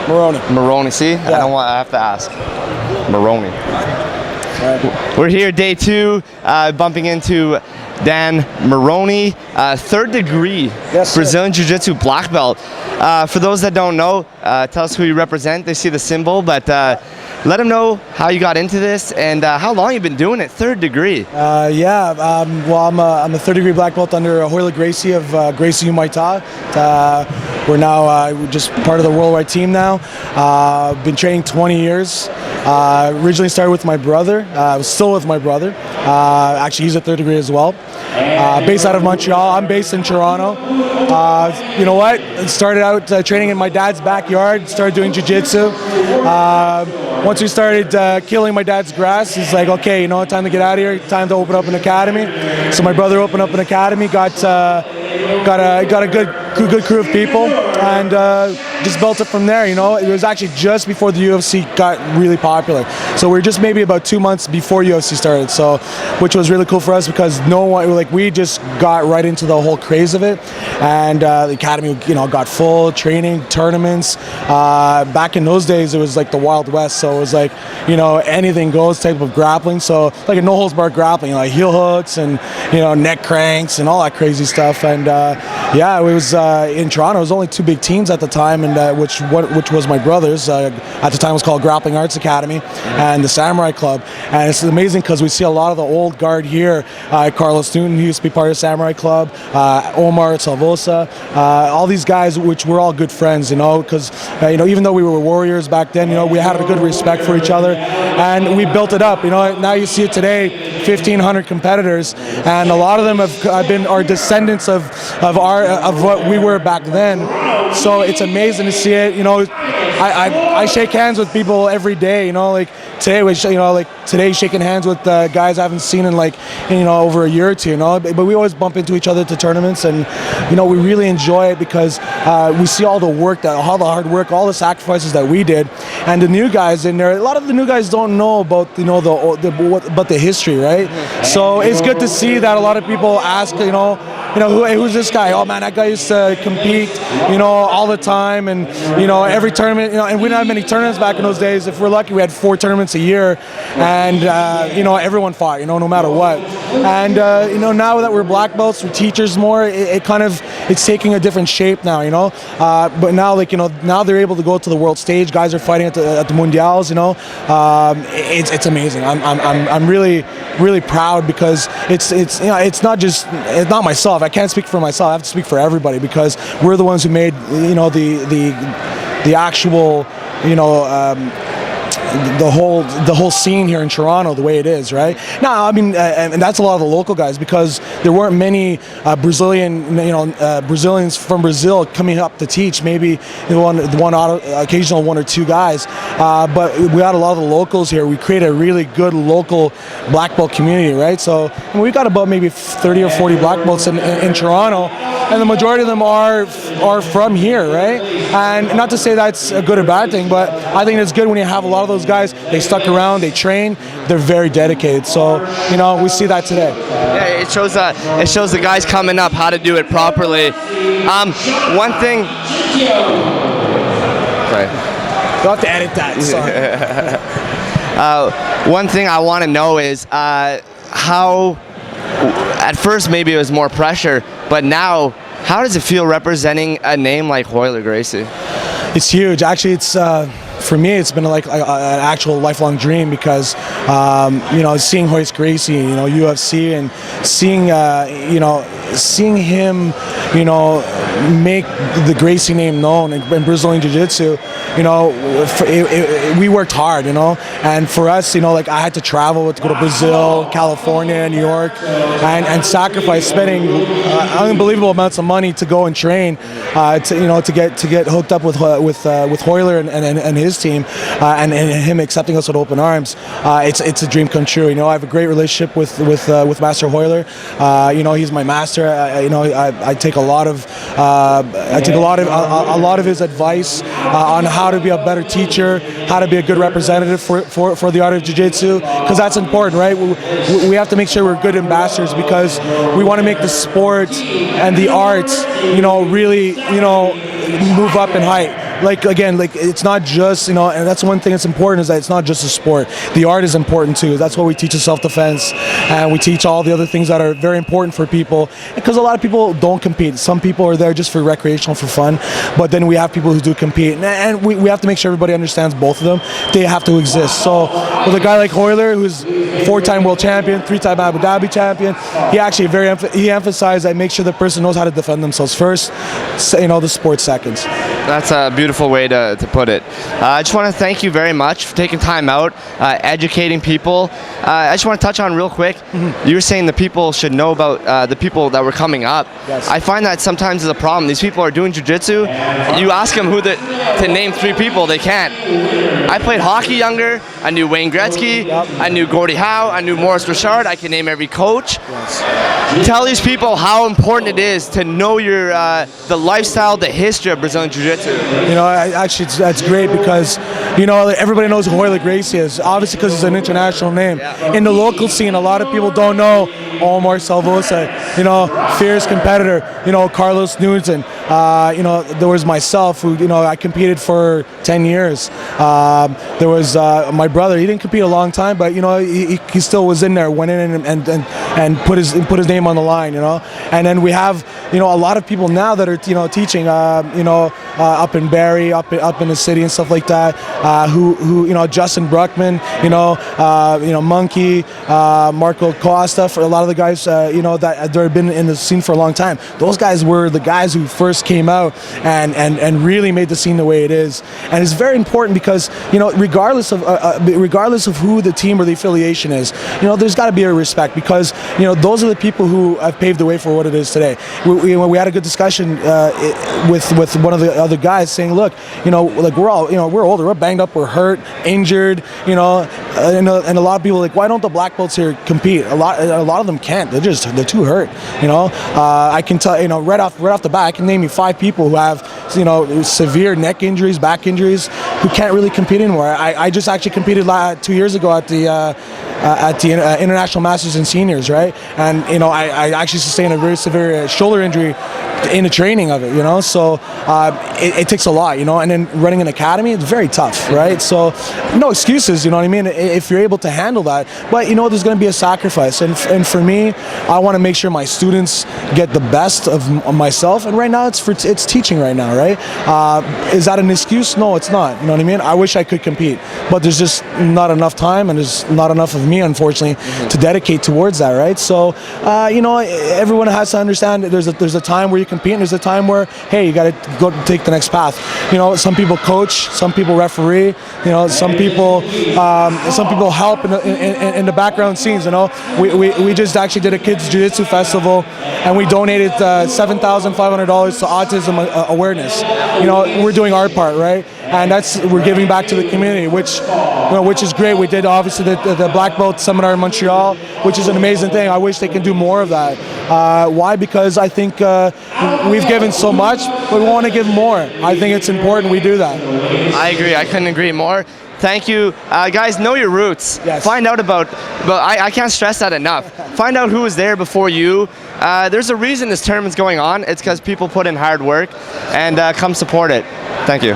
Moroney. Moroney, see? Yeah. I have to ask. Moroney. Right. We're here day 2, bumping into Dan Moroney, 3rd degree Yes, sir. Brazilian Jiu-Jitsu black belt. For those that don't know, tell us who you represent. They see the symbol, but let them know how you got into this and how long you've been doing it, 3rd degree. Well, I'm a 3rd degree black belt under Hoyle Gracie of Gracie Muay Thai. We're now just part of the worldwide team now. Been training 20 years. Originally started with my brother. I was still with my brother. Actually, he's a 3rd degree as well. Based out of Montreal. I'm based in Toronto. You know what? Started out training in my dad's backyard. Started doing jiu-jitsu. Once we started killing my dad's grass, he's like, okay, you know, time to get out of here. Time to open up an academy. So my brother opened up an academy. Got a good crew of people, and just built it from there. You know, it was actually just before the UFC got really popular. So we were just maybe about 2 months before UFC started. So, which was really cool for us because no one, like, we just got right into the whole craze of it, and the academy, you know, got full training, tournaments. Back in those days, it was like the Wild West. So it was like, you know, anything goes type of grappling. So like a no holds barred grappling, like heel hooks and, you know, neck cranks and all that crazy stuff. And yeah, it was in Toronto. It was only 2 big teams at the time, and which was my brother's. At the time, it was called Grappling Arts Academy and the Samurai Club. And it's amazing because we see a lot of the old guard here. Carlos Newton, who used to be part of the Samurai Club, Omar Salvosa, all these guys, which were all good friends, you know, because you know, even though we were warriors back then, you know, we had a good respect for each other, and we built it up. You know, now you see it today, 1,500 competitors, and a lot of them have been our descendants of what we were back then. So it's amazing to see it. You know, I shake hands with people every day. You know, like today, today shaking hands with guys I haven't seen in over a year or two. You know, but we always bump into each other at the tournaments, and you know, we really enjoy it because we see all the work, all the hard work, all the sacrifices that we did, and the new guys in there. A lot of the new guys don't know about about the history, right? So it's good to see that a lot of people ask, who's this guy? Oh man, that guy used to compete, all the time, and every tournament, and we didn't have many tournaments back in those days. If we're lucky, we had 4 tournaments a year, and everyone fought, no matter what. And now that we're black belts, we're teachers more. It's taking a different shape now, But now, now they're able to go to the world stage. Guys are fighting at the Mundials, It's amazing. I'm really proud because it's not myself. I can't speak for myself. I have to speak for everybody because we're the ones who made the actual the whole scene here in Toronto the way it is, right? Now, I mean, and that's a lot of the local guys because there weren't many Brazilians from Brazil coming up to teach. Maybe occasional 1 or 2 guys, but we got a lot of the locals here. We create a really good local black belt community, right? So we got about maybe 30 or 40 black belts in Toronto, and the majority of them are from here, right? And not to say that's a good or bad thing, but I think it's good when you have a lot of those guys. They stuck around, they train, they're very dedicated. So we see that today. Yeah, it shows the guys coming up how to do it properly. One thing. Sorry. You'll have to edit that. Sorry. One thing I want to know is how. At first, maybe it was more pressure, but now, how does it feel representing a name like Hoyle Gracie? It's huge. Actually, it's for me, it's been like an actual lifelong dream because seeing Hoyle Gracie, UFC, and seeing him, make the Gracie name known in Brazilian Jiu-Jitsu. We worked hard, and for us, I had to travel to go to Brazil, California, New York, and sacrifice spending unbelievable amounts of money to go and train, to get hooked up with Hoyler and his team, and him accepting us with open arms. It's a dream come true. I have a great relationship with Master Hoyler. He's my master. I take a lot of his advice on how to be a better teacher, how to be a good representative for the art of jiu-jitsu, because that's important, right? We have to make sure we're good ambassadors because we want to make the sport and the art, really, move up in height. like again, like it's not just, and that's one thing that's important, is that it's not just a sport. The art is important too. That's what we teach in self-defense, and we teach all the other things that are very important for people, because a lot of people don't compete. Some people are there just for recreational, for fun, but then we have people who do compete, and we have to make sure everybody understands both of them. They have to exist. So with a guy like Hoyler, who's 4-time world champion, 3-time Abu Dhabi champion, he actually he emphasized that make sure the person knows how to defend themselves first, the sport seconds. That's a beautiful way to put it. I just want to thank you very much for taking time out, educating people. I just want to touch on real quick, you were saying the people should know about the people that were coming up. Yes. I find that sometimes is a problem. These people are doing jiu-jitsu, you ask them to name 3 people, they can't. I played hockey younger, I knew Wayne Gretzky, I knew Gordie Howe, I knew Maurice Richard, I can name every coach. Yes. Tell these people how important it is to know the lifestyle, the history of Brazilian Jiu-Jitsu. Actually, that's great, because, everybody knows who Hoyler Gracie is, obviously because it's an international name. Yeah. In the local scene, a lot of people don't know Omar Salvosa, fierce competitor, Carlos Newton. There was myself, who, I competed for 10 years. There was my brother. He didn't compete a long time, but he still was in there, went in and put his name on the line. And then we have a lot of people now that are teaching up in Barrie, up in the city and stuff like that. Who Justin Bruckman, Monkey, Marco Costa, for a lot of the guys that have been in the scene for a long time. Those guys were the guys who first came out and really made the scene the way it is. And it's very important because regardless of who the team or the affiliation is, there's got to be a respect, because those are the people who have paved the way for what it is today. We had a good discussion with one of the other guys, saying, look, like we're older, we're banged up, we're hurt, injured, and a lot of people are like, why don't the black belts here compete? A lot of them can't. They're too hurt. I can tell, right off the bat, I can name you 5 people who have severe neck injuries, back injuries, who can't really compete anymore. I just actually competed 2 years ago at the International Masters and Seniors, right? And I actually sustained a very severe shoulder injury in the training of it, so it takes a lot, and then running an academy, it's very tough, right? So no excuses, you know what I mean, if you're able to handle that, but there's going to be a sacrifice, and for me, I want to make sure my students get the best of myself, and right now it's teaching right now, right? Is that an excuse? No, it's not, you know what I mean? I wish I could compete, but there's just not enough time, and there's not enough of me, unfortunately, to dedicate towards that, right? So everyone has to understand that there's a time where you compete, and there's a time where, hey, you got to go take the next path. Some people coach, some people referee, some people help in the background scenes. We just actually did a kids jiu-jitsu festival, and we donated $7,500 to autism awareness. We're doing our part, right? And we're giving back to the community, which is great. We did obviously the black belt seminar in Montreal, which is an amazing thing. I wish they could do more of that. Why? Because I think we've given so much, but we want to give more. I think it's important we do that. I agree. I couldn't agree more. Thank you. Guys, know your roots. Yes. Find out about, I can't stress that enough. Find out who was there before you. There's a reason this tournament's going on. It's because people put in hard work, and come support it. Thank you.